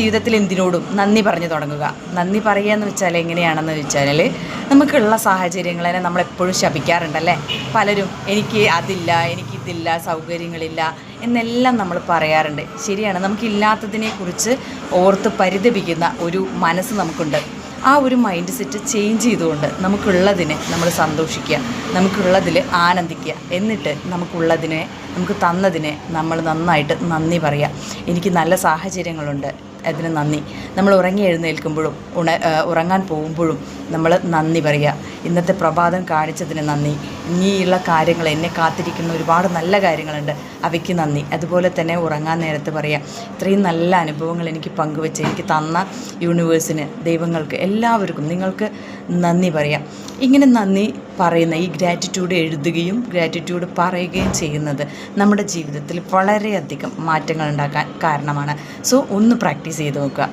ജീവിതത്തിൽ എന്തിനോടും നന്ദി പറഞ്ഞു തുടങ്ങുക. നന്ദി പറയുക എന്ന് വെച്ചാൽ എങ്ങനെയാണെന്ന് വെച്ചാൽ, നമുക്കുള്ള സാഹചര്യങ്ങളെ നമ്മളെപ്പോഴും ശപിക്കാറുണ്ടല്ലേ. പലരും എനിക്ക് അതില്ല, എനിക്കിതില്ല, സൗകര്യങ്ങളില്ല എന്നെല്ലാം നമ്മൾ പറയാറുണ്ട്. ശരിയാണ്, നമുക്കില്ലാത്തതിനെക്കുറിച്ച് ഓർത്ത് പരിതപിക്കുന്ന ഒരു മനസ്സ് നമുക്കുണ്ട്. ആ ഒരു മൈൻഡ് സെറ്റ് ചേഞ്ച് ചെയ്തുകൊണ്ട് നമുക്കുള്ളതിനെ നമ്മൾ സന്തോഷിക്കുക, നമുക്കുള്ളതിൽ ആനന്ദിക്കുക. എന്നിട്ട് നമുക്ക് തന്നതിനെ നമ്മൾ നന്നായിട്ട് നന്ദി പറയുക. എനിക്ക് നല്ല സാഹചര്യങ്ങളുണ്ട്, അതിന് നന്ദി. നമ്മൾ ഉറങ്ങി എഴുന്നേൽക്കുമ്പോഴും ഉറങ്ങാൻ പോകുമ്പോഴും നമ്മൾ നന്ദി പറയുക. ഇന്നത്തെ പ്രഭാതം കാണിച്ചതിന് നന്ദി. ഇനിയുള്ള കാര്യങ്ങൾ, എന്നെ കാത്തിരിക്കുന്ന ഒരുപാട് നല്ല കാര്യങ്ങളുണ്ട്, അവയ്ക്ക് നന്ദി. അതുപോലെ തന്നെ ഉറങ്ങാൻ നേരത്ത് പറയുക, ഇത്രയും നല്ല അനുഭവങ്ങൾ എനിക്ക് പങ്കുവെച്ച് എനിക്ക് തന്ന യൂണിവേഴ്സിന്, ദൈവങ്ങൾക്ക്, എല്ലാവർക്കും നിങ്ങൾക്ക് നന്ദി പറയാം. ഇങ്ങനെ നന്ദി പറയുന്ന ഈ ഗ്രാറ്റിറ്റ്യൂഡ് എഴുതുകയും ഗ്രാറ്റിറ്റ്യൂഡ് പറയുകയും ചെയ്യുന്നത് നമ്മുടെ ജീവിതത്തിൽ വളരെയധികം മാറ്റങ്ങൾ ഉണ്ടാക്കാൻ കാരണമാണ്. സോ ഒന്ന് പ്രാക്ടീസ് ചെയ്ത് നോക്കുക.